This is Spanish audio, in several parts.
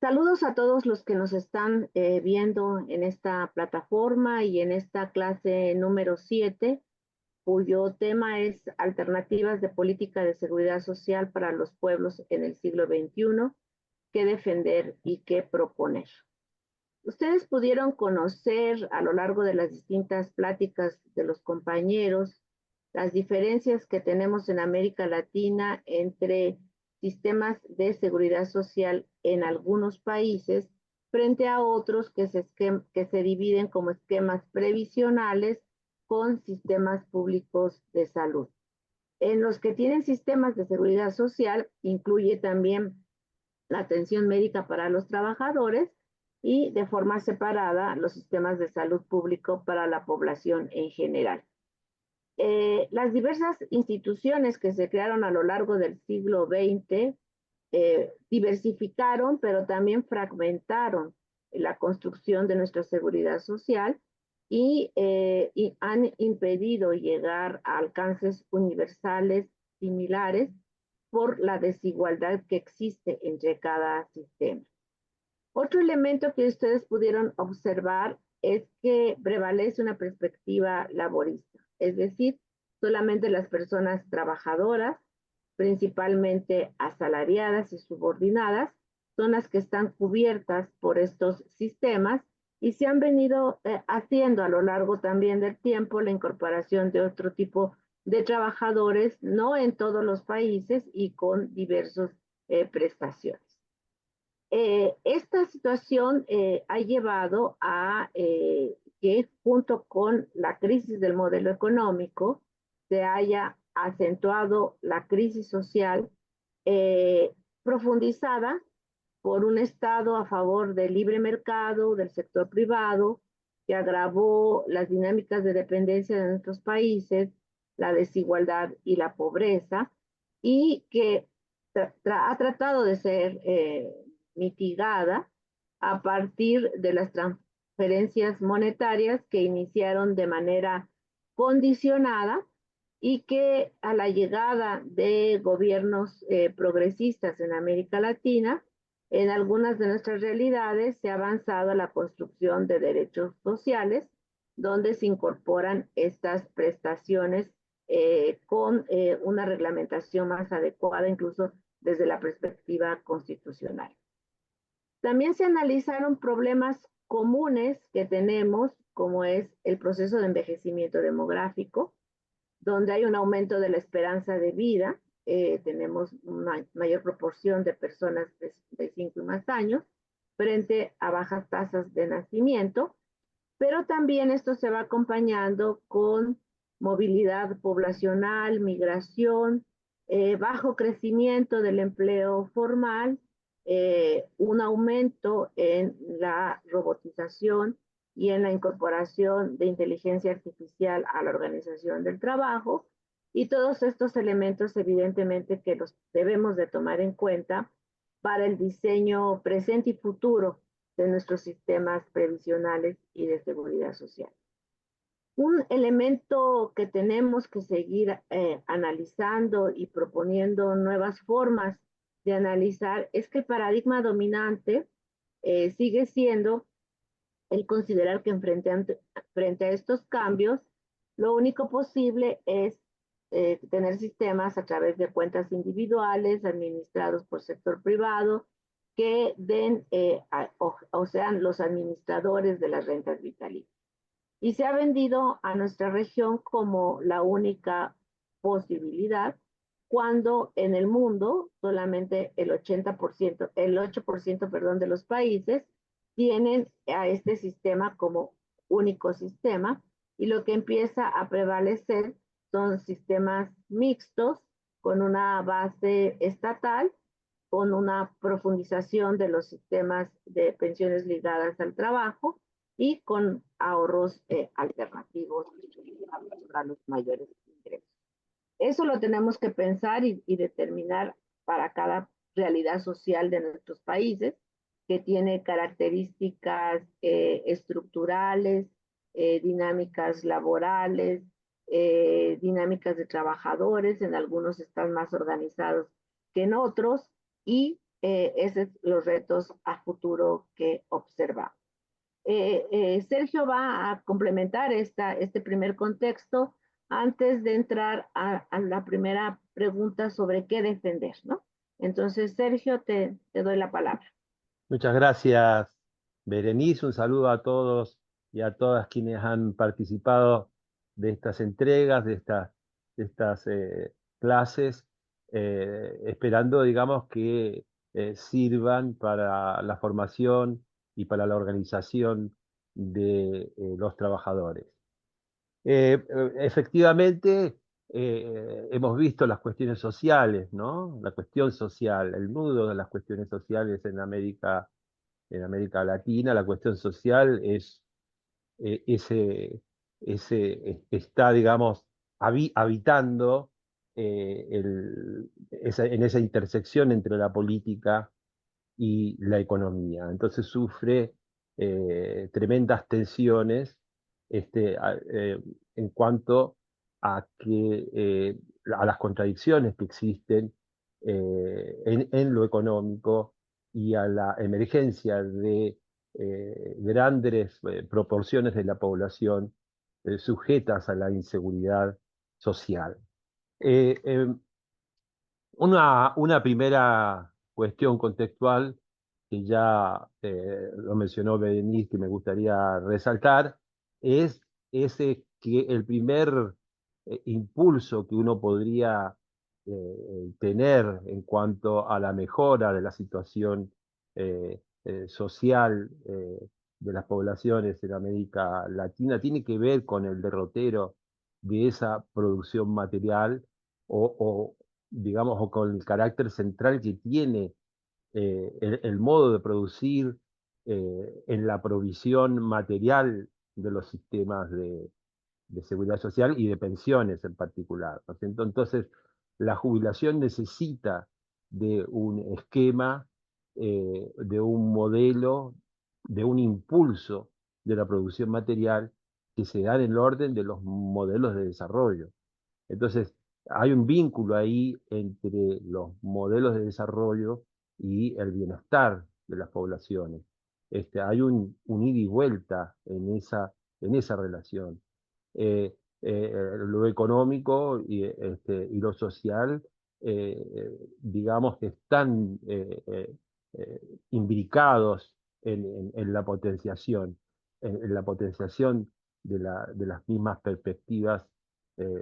Saludos a todos los que nos están viendo en esta plataforma y en esta clase número 7, cuyo tema es Alternativas de Política de Seguridad Social para los Pueblos en el siglo XXI, qué defender y qué proponer. Ustedes pudieron conocer a lo largo de las distintas pláticas de los compañeros las diferencias que tenemos en América Latina entre sistemas de seguridad social en algunos países frente a otros que se dividen como esquemas previsionales con sistemas públicos de salud. En los que tienen sistemas de seguridad social incluye también la atención médica para los trabajadores y de forma separada los sistemas de salud público para la población en general. Las diversas instituciones que se crearon a lo largo del siglo XX diversificaron, pero también fragmentaron la construcción de nuestra seguridad social y han impedido llegar a alcances universales similares por la desigualdad que existe entre cada sistema. Otro elemento que ustedes pudieron observar es que prevalece una perspectiva laborista, es decir, solamente las personas trabajadoras, principalmente asalariadas y subordinadas, son las que están cubiertas por estos sistemas y se han venido haciendo a lo largo también del tiempo la incorporación de otro tipo de trabajadores, no en todos los países y con diversas prestaciones. Esta situación ha llevado a que junto con la crisis del modelo económico se haya acentuado la crisis social eh, profundizada por un Estado a favor del libre mercado, del sector privado, que agravó las dinámicas de dependencia de nuestros países, la desigualdad y la pobreza, y que ha tratado de ser mitigada a partir de las transferencias monetarias que iniciaron de manera condicionada y que a la llegada de gobiernos progresistas en América Latina, en algunas de nuestras realidades se ha avanzado a la construcción de derechos sociales, donde se incorporan estas prestaciones con una reglamentación más adecuada, incluso desde la perspectiva constitucional. También se analizaron problemas comunes que tenemos, como es el proceso de envejecimiento demográfico, donde hay un aumento de la esperanza de vida, tenemos una mayor proporción de personas de 65 y más años, frente a bajas tasas de nacimiento, pero también esto se va acompañando con movilidad poblacional, migración, bajo crecimiento del empleo formal, un aumento en la robotización y en la incorporación de inteligencia artificial a la organización del trabajo, y todos estos elementos evidentemente que los debemos de tomar en cuenta para el diseño presente y futuro de nuestros sistemas previsionales y de seguridad social. Un elemento que tenemos que seguir analizando y proponiendo nuevas formas de analizar es que el paradigma dominante sigue siendo el considerar que frente a estos cambios, lo único posible es tener sistemas a través de cuentas individuales administrados por sector privado que den o sean los administradores de las rentas vitalicias. Y se ha vendido a nuestra región como la única posibilidad, cuando en el mundo solamente el 80%, el 8%, perdón, de los países tienen a este sistema como único sistema, y lo que empieza a prevalecer son sistemas mixtos con una base estatal, con una profundización de los sistemas de pensiones ligadas al trabajo y con ahorros alternativos para los mayores ingresos. Eso lo tenemos que pensar y determinar para cada realidad social de nuestros países, que tiene características estructurales, dinámicas laborales, dinámicas de trabajadores, en algunos están más organizados que en otros, y esos son los retos a futuro que observamos. Sergio va a complementar este primer contexto antes de entrar a la primera pregunta sobre qué defender, ¿no? Entonces, Sergio, te doy la palabra. Muchas gracias, Berenice. Un saludo a todos y a todas quienes han participado de estas entregas, de estas clases, esperando, digamos, que sirvan para la formación y para la organización de los trabajadores. Efectivamente, hemos visto las cuestiones sociales, ¿no? La cuestión social, el nudo de las cuestiones sociales en América Latina. La cuestión social es está, digamos, habitando en esa intersección entre la política y la economía. Entonces sufre tremendas tensiones en cuanto a las contradicciones que existen en lo económico y a la emergencia de grandes proporciones de la población sujetas a la inseguridad social. Eh, eh, una primera cuestión contextual que ya lo mencionó Berenice, que me gustaría resaltar, es ese que el primer impulso que uno podría tener en cuanto a la mejora de la situación social de las poblaciones en América Latina tiene que ver con el derrotero de esa producción material o, digamos, o con el carácter central que tiene el modo de producir en la provisión material de los sistemas de seguridad social y de pensiones en particular, ¿no es cierto? Entonces, la jubilación necesita de un esquema, de un modelo, de un impulso de la producción material que se da en el orden de los modelos de desarrollo. Entonces, hay un vínculo ahí entre los modelos de desarrollo y el bienestar de las poblaciones. Hay un ida y vuelta en esa relación. Lo económico y lo social, digamos que están imbricados en la potenciación, en la potenciación de las mismas perspectivas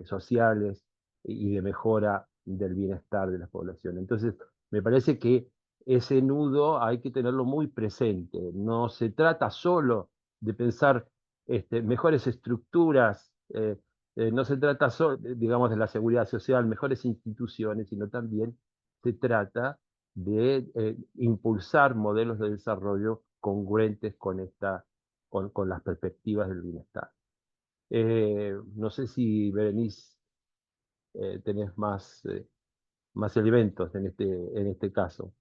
sociales y de mejora del bienestar de la población. Entonces, me parece que ese nudo hay que tenerlo muy presente. No se trata solo de pensar mejores estructuras, no se trata solo, digamos, de la seguridad social, mejores instituciones, sino también se trata de impulsar modelos de desarrollo congruentes con las perspectivas del bienestar. No sé si, Berenice, tenés más elementos en este caso.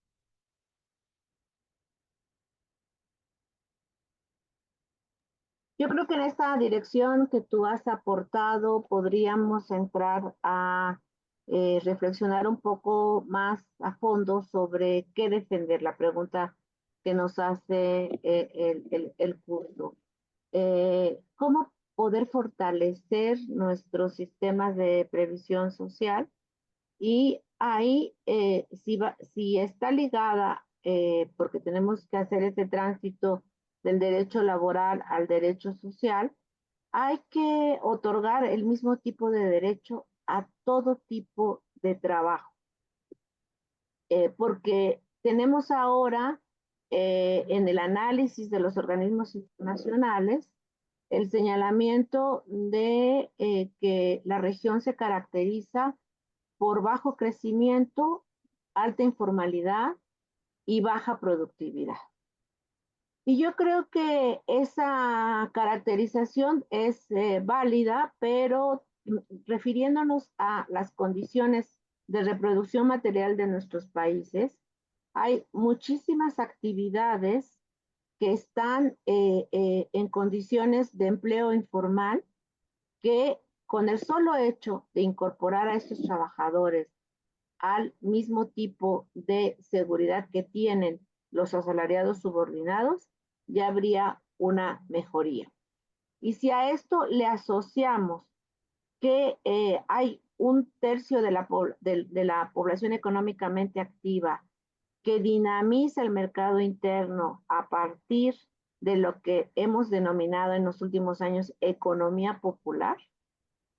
Yo creo que en esta dirección que tú has aportado podríamos entrar a reflexionar un poco más a fondo sobre qué defender, la pregunta que nos hace el curso. ¿Cómo poder fortalecer nuestros sistemas de previsión social? Y ahí, si está ligada, porque tenemos que hacer ese tránsito del derecho laboral al derecho social, hay que otorgar el mismo tipo de derecho a todo tipo de trabajo, porque tenemos ahora en el análisis de los organismos internacionales el señalamiento de que la región se caracteriza por bajo crecimiento, alta informalidad y baja productividad. Y yo creo que esa caracterización es válida, pero refiriéndonos a las condiciones de reproducción material de nuestros países, hay muchísimas actividades que están en condiciones de empleo informal que con el solo hecho de incorporar a estos trabajadores al mismo tipo de seguridad que tienen los asalariados subordinados, ya habría una mejoría. Y si a esto le asociamos que hay un tercio de la población económicamente activa que dinamiza el mercado interno a partir de lo que hemos denominado en los últimos años economía popular,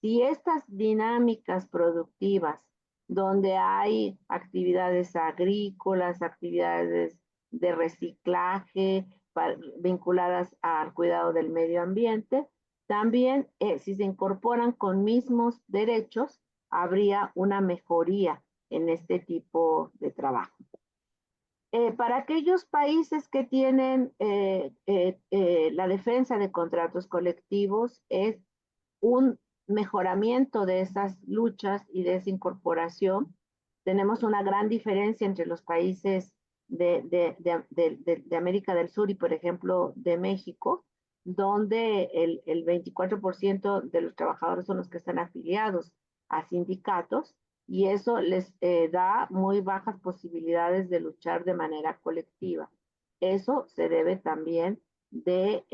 si estas dinámicas productivas, donde hay actividades agrícolas, actividades de reciclaje vinculadas al cuidado del medio ambiente, también si se incorporan con mismos derechos, habría una mejoría en este tipo de trabajo. Para aquellos países que tienen la defensa de contratos colectivos, es un mejoramiento de esas luchas y de esa incorporación. Tenemos una gran diferencia entre los países de América del Sur y, por ejemplo, de México, donde el 24% de los trabajadores son los que están afiliados a sindicatos y eso les da muy bajas posibilidades de luchar de manera colectiva. Eso se debe también de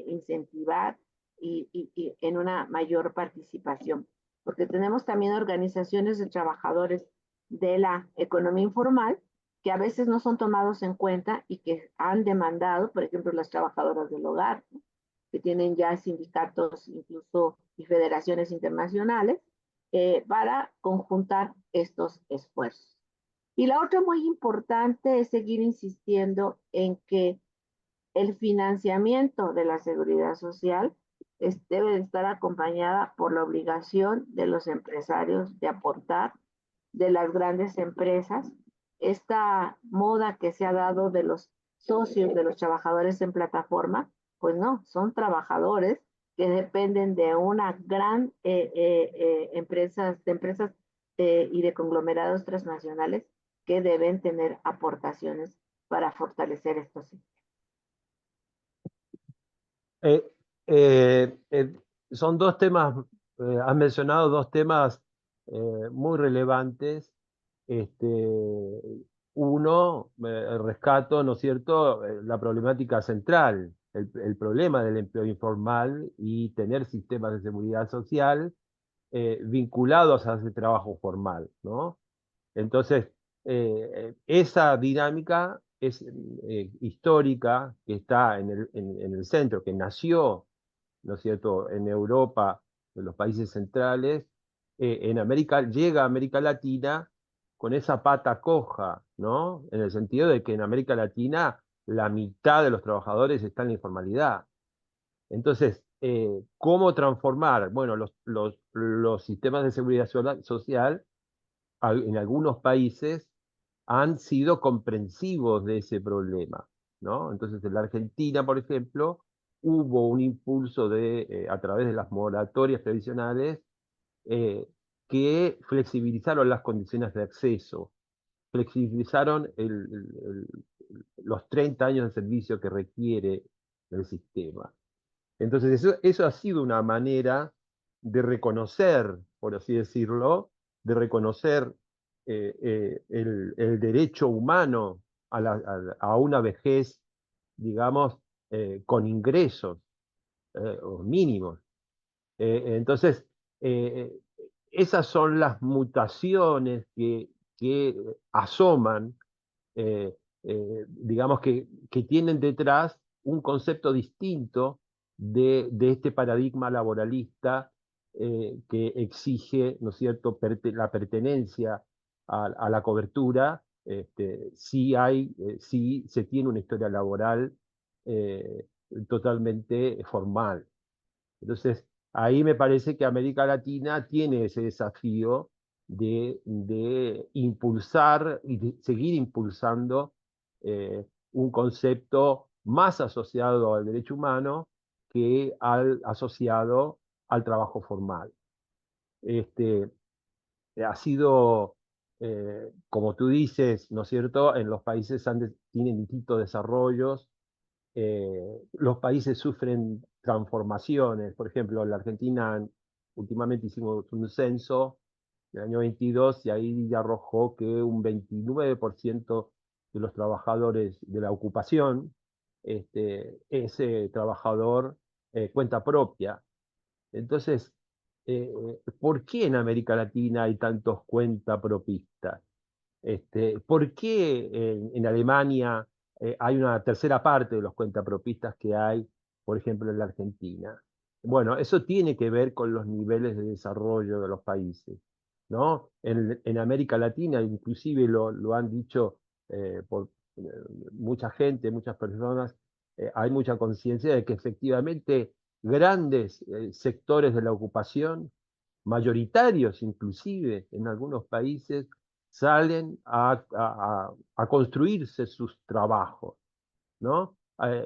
incentivar y en una mayor participación, porque tenemos también organizaciones de trabajadores de la economía informal que a veces no son tomados en cuenta y que han demandado, por ejemplo, las trabajadoras del hogar, ¿no? Que tienen ya sindicatos incluso y federaciones internacionales para conjuntar estos esfuerzos. Y la otra muy importante es seguir insistiendo en que el financiamiento de la seguridad social debe estar acompañada por la obligación de los empresarios de aportar, de las grandes empresas. Esta moda que se ha dado de los socios, de los trabajadores en plataforma, pues no, son trabajadores que dependen de una gran empresas y de conglomerados transnacionales que deben tener aportaciones para fortalecer estos sistemas. Eh, eh, eh, Son dos temas, has mencionado dos temas muy relevantes. Este, uno, rescato, ¿no es cierto?, la problemática central, el problema del empleo informal y tener sistemas de seguridad social vinculados a ese trabajo formal, ¿no? Entonces, esa dinámica es histórica, que está en el centro, que nació, ¿no es cierto?, en Europa, en los países centrales, en América, llega a América Latina con esa pata coja, ¿no? En el sentido de que en América Latina la mitad de los trabajadores está en la informalidad. Entonces, ¿cómo transformar? Bueno, los sistemas de seguridad social en algunos países han sido comprensivos de ese problema, ¿no? Entonces, en la Argentina, por ejemplo, hubo un impulso a través de las moratorias previsionales eh, que flexibilizaron las condiciones de acceso, flexibilizaron los 30 años de servicio que requiere el sistema. Entonces, eso ha sido una manera de reconocer, por así decirlo, de reconocer el derecho humano a una vejez, digamos, con ingresos o mínimos. Entonces, eh, esas son las mutaciones que asoman, digamos que tienen detrás un concepto distinto de este paradigma laboralista que exige, ¿no es cierto?, la pertenencia a la cobertura, si se tiene una historia laboral eh, totalmente formal. Entonces, ahí me parece que América Latina tiene ese desafío de impulsar y de seguir impulsando un concepto más asociado al derecho humano que asociado al trabajo formal. Este, Ha sido, como tú dices, ¿no es cierto?, en los países tienen distintos desarrollos, los países sufren transformaciones. Por ejemplo, en la Argentina últimamente hicimos un censo del año 22, y ahí ya arrojó que un 29% de los trabajadores de la ocupación, ese trabajador cuenta propia. Entonces, ¿por qué en América Latina hay tantos cuentapropistas? ¿Por qué en Alemania hay una tercera parte de los cuentapropistas que hay, por ejemplo, en la Argentina? Bueno, eso tiene que ver con los niveles de desarrollo de los países, ¿no? En América Latina, inclusive lo han dicho por eh, mucha gente, muchas personas, hay mucha conciencia de que efectivamente grandes sectores de la ocupación, mayoritarios inclusive en algunos países, salen a construirse sus trabajos, ¿no?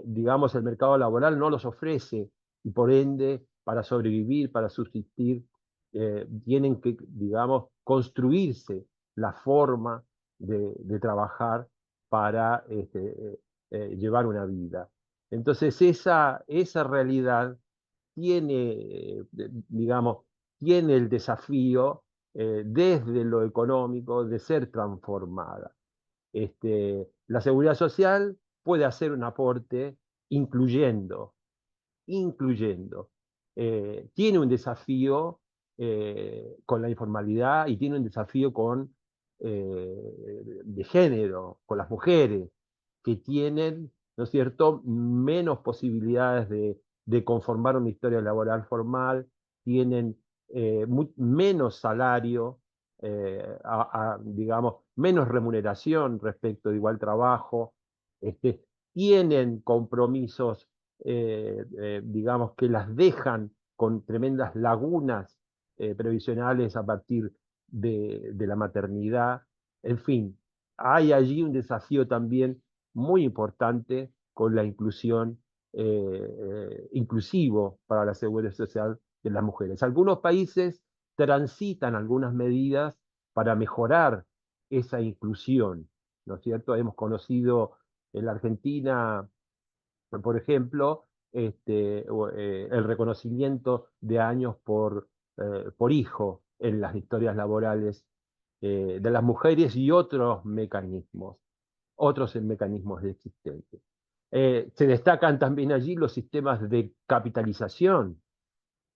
Digamos, el mercado laboral no los ofrece y por ende, para sobrevivir, para subsistir, tienen que, digamos, construirse la forma de trabajar para llevar una vida. Entonces, esa realidad tiene, digamos, tiene el desafío desde lo económico de ser transformada. La seguridad social puede hacer un aporte incluyendo, incluyendo. Tiene un desafío con la informalidad y tiene un desafío de género, con las mujeres, que tienen, ¿no es cierto?, menos posibilidades de conformar una historia laboral formal, tienen menos salario, digamos, menos remuneración respecto de igual trabajo, tienen compromisos digamos, que las dejan con tremendas lagunas previsionales a partir de la maternidad. En fin, hay allí un desafío también muy importante con la inclusión, inclusivo para la seguridad social de las mujeres. Algunos países transitan algunas medidas para mejorar esa inclusión, ¿no es cierto? Hemos conocido en la Argentina, por ejemplo, el reconocimiento de años por hijo en las historias laborales de las mujeres y otros mecanismos existentes. Se destacan también allí los sistemas de capitalización,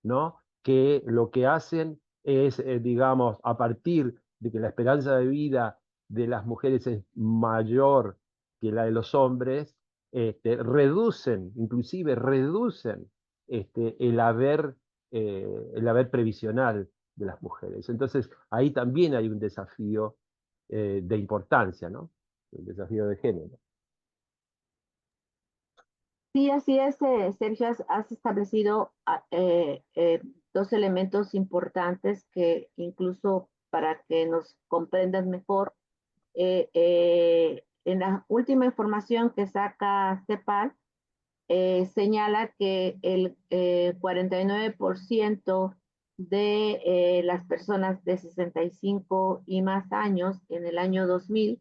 ¿no? Que lo que hacen es, digamos, a partir de que la esperanza de vida de las mujeres es mayor que la de los hombres, inclusive reducen el haber previsional de las mujeres. Entonces, ahí también hay un desafío de importancia, ¿no? El desafío de género. Sí, así es, Sergio, has establecido dos elementos importantes que incluso para que nos comprendas mejor, en la última información que saca CEPAL, señala que el 49% de las personas de 65 y más años en el año 2000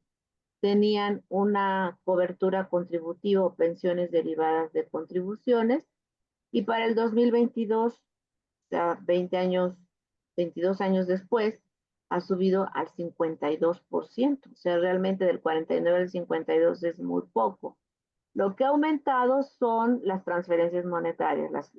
tenían una cobertura contributiva o pensiones derivadas de contribuciones, y para el 2022, o sea, 20 años, 22 años después, ha subido al 52%. O sea, realmente del 49 al 52 es muy poco. Lo que ha aumentado son las transferencias monetarias,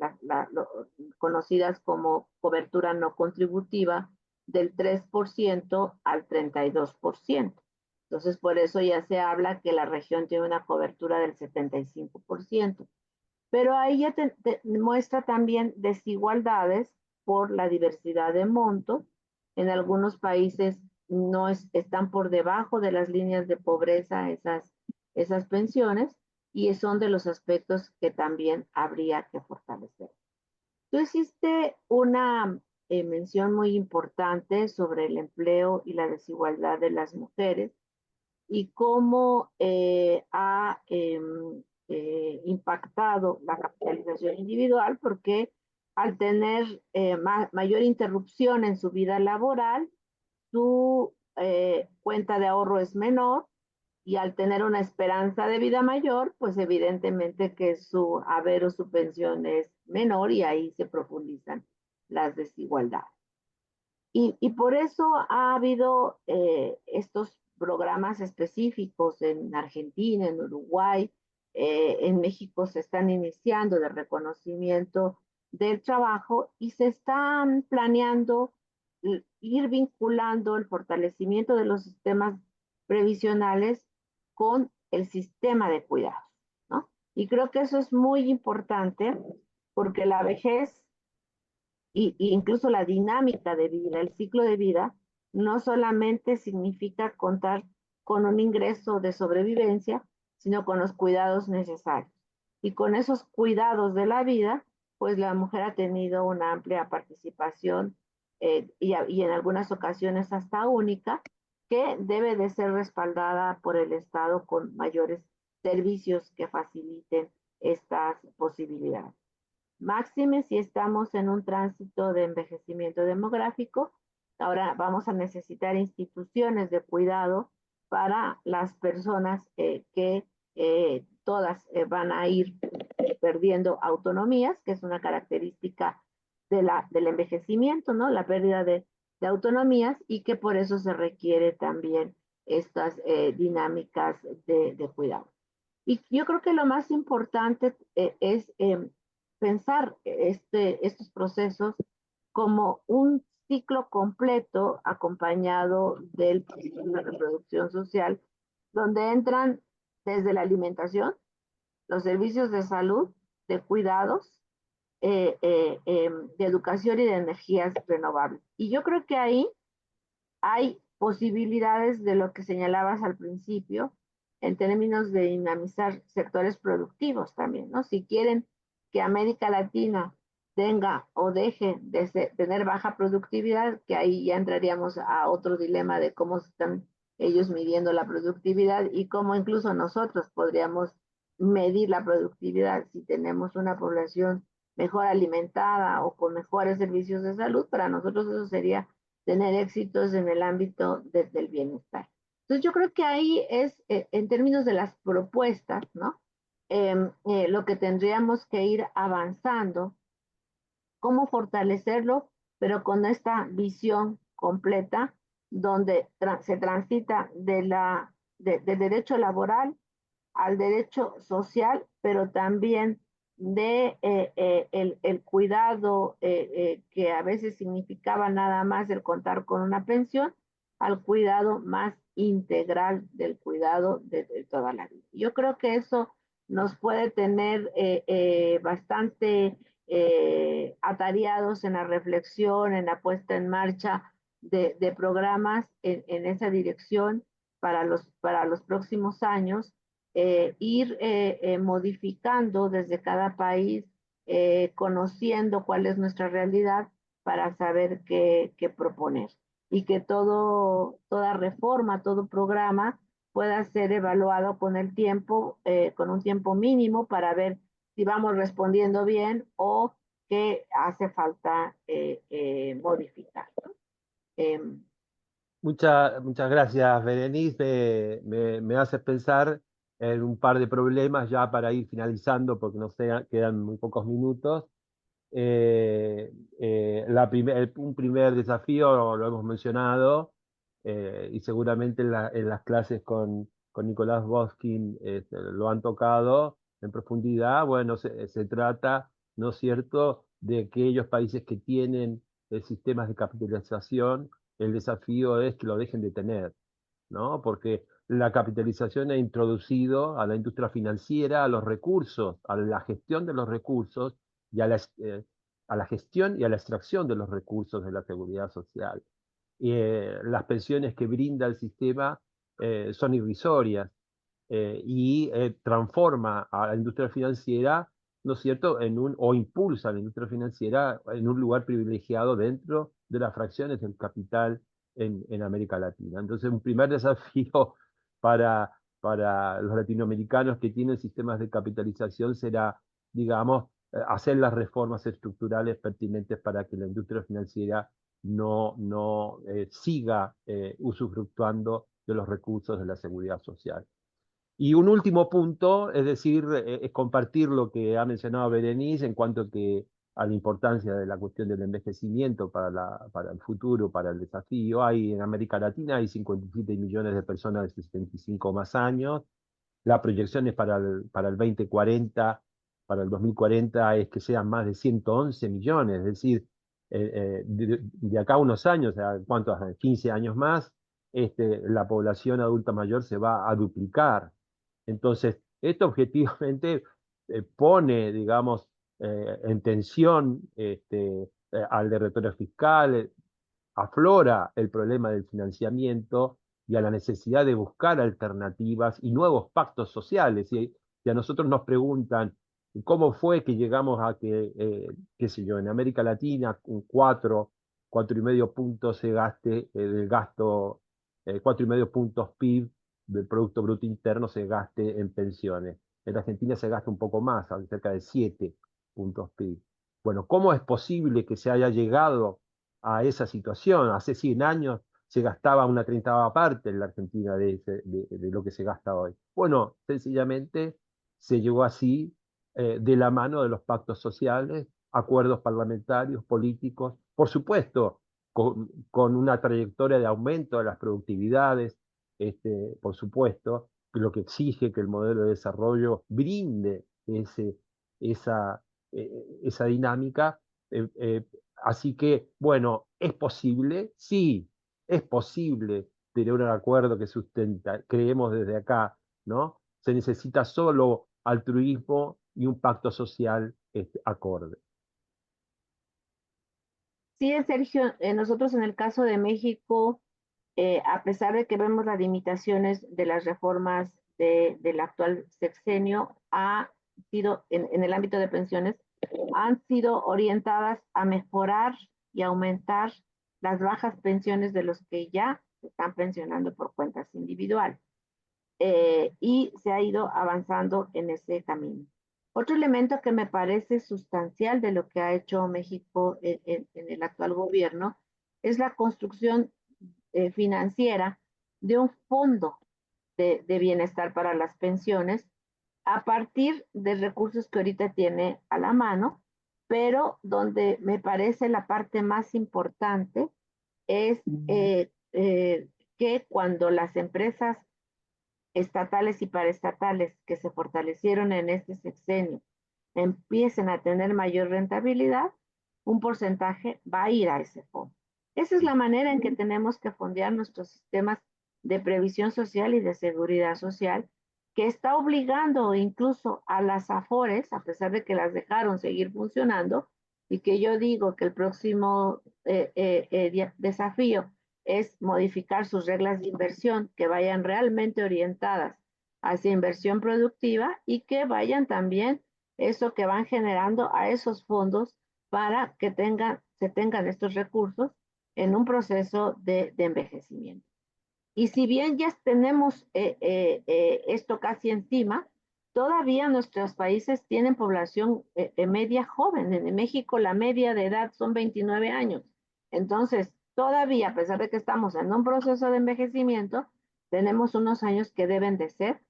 conocidas como cobertura no contributiva, del 3% al 32%. Entonces, por eso ya se habla que la región tiene una cobertura del 75%. Pero ahí ya muestra también desigualdades por la diversidad de montos. En algunos países no están por debajo de las líneas de pobreza esas pensiones, y son de los aspectos que también habría que fortalecer. Tú hiciste una mención muy importante sobre el empleo y la desigualdad de las mujeres y cómo ha impactado la capitalización individual, porque al tener mayor interrupción en su vida laboral, su cuenta de ahorro es menor, y al tener una esperanza de vida mayor, pues evidentemente que su haber o su pensión es menor, y ahí se profundizan las desigualdades. Y por eso ha habido estos programas específicos en Argentina, en Uruguay, en México se están iniciando de reconocimiento del trabajo y se están planeando ir vinculando el fortalecimiento de los sistemas previsionales con el sistema de cuidados, ¿no? Y creo que eso es muy importante porque la vejez y incluso la dinámica de vida, el ciclo de vida, no solamente significa contar con un ingreso de sobrevivencia, sino con los cuidados necesarios. Y con esos cuidados de la vida, pues la mujer ha tenido una amplia participación y en algunas ocasiones hasta única, que debe de ser respaldada por el Estado con mayores servicios que faciliten estas posibilidades. Máxime si estamos en un tránsito de envejecimiento demográfico. Ahora vamos a necesitar instituciones de cuidado para las personas que todas van a ir perdiendo autonomías, que es una característica del envejecimiento, ¿no? La pérdida de autonomías y que por eso se requiere también estas dinámicas de cuidado. Y yo creo que lo más importante es pensar estos procesos como un ciclo completo acompañado del proceso de reproducción social, donde entran desde la alimentación, los servicios de salud, de cuidados, de educación y de energías renovables. Y yo creo que ahí hay posibilidades de lo que señalabas al principio en términos de dinamizar sectores productivos también, ¿no? Si quieren que América Latina tenga o deje de tener baja productividad, que ahí ya entraríamos a otro dilema de cómo están ellos midiendo la productividad y cómo incluso nosotros podríamos medir la productividad si tenemos una población mejor alimentada o con mejores servicios de salud. Para nosotros eso sería tener éxitos en el ámbito del bienestar. Entonces yo creo que ahí es, en términos de las propuestas, ¿no? Lo que tendríamos que ir avanzando, cómo fortalecerlo, pero con esta visión completa donde se transita del derecho laboral al derecho social, pero también de el cuidado que a veces significaba nada más el contar con una pensión, al cuidado más integral del cuidado de toda la vida. Yo creo que eso nos puede tener bastante atareados en la reflexión, en la puesta en marcha de programas en esa dirección para los próximos años, ir modificando desde cada país, conociendo cuál es nuestra realidad para saber qué proponer y que toda reforma, todo programa pueda ser evaluado con el tiempo, con un tiempo mínimo para ver si vamos respondiendo bien o qué hace falta modificar, ¿no? Eh, Muchas gracias, Berenice. Me haces pensar en un par de problemas ya para ir finalizando, porque no sé, quedan muy pocos minutos. Eh, un primer desafío lo hemos mencionado, y seguramente en las clases con Nicolás Boskin lo han tocado en profundidad. Bueno, se trata, ¿no es cierto?, de aquellos países que tienen sistemas de capitalización. El desafío es que lo dejen de tener, ¿no? Porque la capitalización ha introducido a la industria financiera, a los recursos, a la gestión de los recursos y a la gestión y a la extracción de los recursos de la seguridad social. Las pensiones que brinda el sistema son irrisorias, y transforma a la industria financiera, ¿no es cierto?, o impulsa a la industria financiera en un lugar privilegiado dentro de las fracciones del capital en América Latina. Entonces, un primer desafío para los latinoamericanos que tienen sistemas de capitalización será, digamos, hacer las reformas estructurales pertinentes para que la industria financiera no siga usufructuando de los recursos de la seguridad social. Y un último punto, es decir, es compartir lo que ha mencionado Berenice en cuanto que a la importancia de la cuestión del envejecimiento para el futuro, para el desafío. Hay en América Latina hay 57 millones de personas de 65 más años. La proyección es para el 2040, para el 2040 es que sean más de 111 millones, es decir, de acá a unos años, ¿cuántos? 15 años más, la población adulta mayor se va a duplicar. Entonces, esto objetivamente pone, digamos, en tensión al derrotero fiscal, aflora el problema del financiamiento y a la necesidad de buscar alternativas y nuevos pactos sociales. Y a nosotros nos preguntan cómo fue que llegamos a que, qué sé yo, en América Latina, un 4,5 puntos se gaste del gasto, 4,5 puntos PIB del Producto Bruto Interno se gaste en pensiones. En Argentina se gasta un poco más, cerca de 7 puntos PIB. Bueno, ¿cómo es posible que se haya llegado a esa situación? Hace 100 años se gastaba una 30ª parte en la Argentina de lo que se gasta hoy. Bueno, sencillamente se llegó así de la mano de los pactos sociales, acuerdos parlamentarios, políticos, por supuesto, con una trayectoria de aumento de las productividades, por supuesto, lo que exige que el modelo de desarrollo brinde esa, esa dinámica. eh, eh, Así que, bueno, ¿es posible? Sí, es posible tener un acuerdo que sustenta, creemos desde acá, ¿no? Se necesita solo altruismo y un pacto social acorde. Sí, Sergio, nosotros en el caso de México, a pesar de que vemos las limitaciones de las reformas del actual sexenio, ha sido en el ámbito de pensiones, han sido orientadas a mejorar y aumentar las bajas pensiones de los que ya se están pensionando por cuentas individuales. Y se ha ido avanzando en ese camino. Otro elemento que me parece sustancial de lo que ha hecho México en el actual gobierno es la construcción financiera de un fondo de bienestar para las pensiones a partir de recursos que ahorita tiene a la mano, pero donde me parece la parte más importante es que cuando las empresas estatales y paraestatales que se fortalecieron en este sexenio empiecen a tener mayor rentabilidad, un porcentaje va a ir a ese fondo. Esa es la manera en que tenemos que fondear nuestros sistemas de previsión social y de seguridad social, que está obligando incluso a las AFORES, a pesar de que las dejaron seguir funcionando, y que yo digo que el próximo desafío es modificar sus reglas de inversión que vayan realmente orientadas hacia inversión productiva y que vayan también eso que van generando a esos fondos para que se tengan estos recursos en un proceso de envejecimiento. Y si bien ya tenemos esto casi encima, todavía nuestros países tienen población media joven. En México la media de edad son 29 años. Entonces, todavía, a pesar de que estamos en un proceso de envejecimiento, tenemos unos años que deben de ser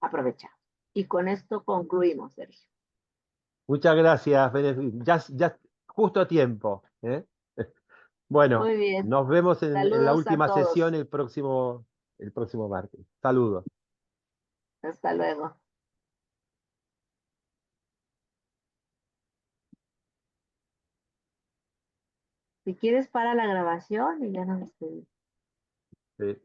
aprovechados. Y con esto concluimos, Sergio. Muchas gracias, Benefit. Ya justo a tiempo, ¿eh? Bueno, Muy bien. nos vemos en la Saludos a última todos. sesión el próximo martes. Saludos. Hasta luego. Si quieres, para la grabación y ya nos despedimos. Sí.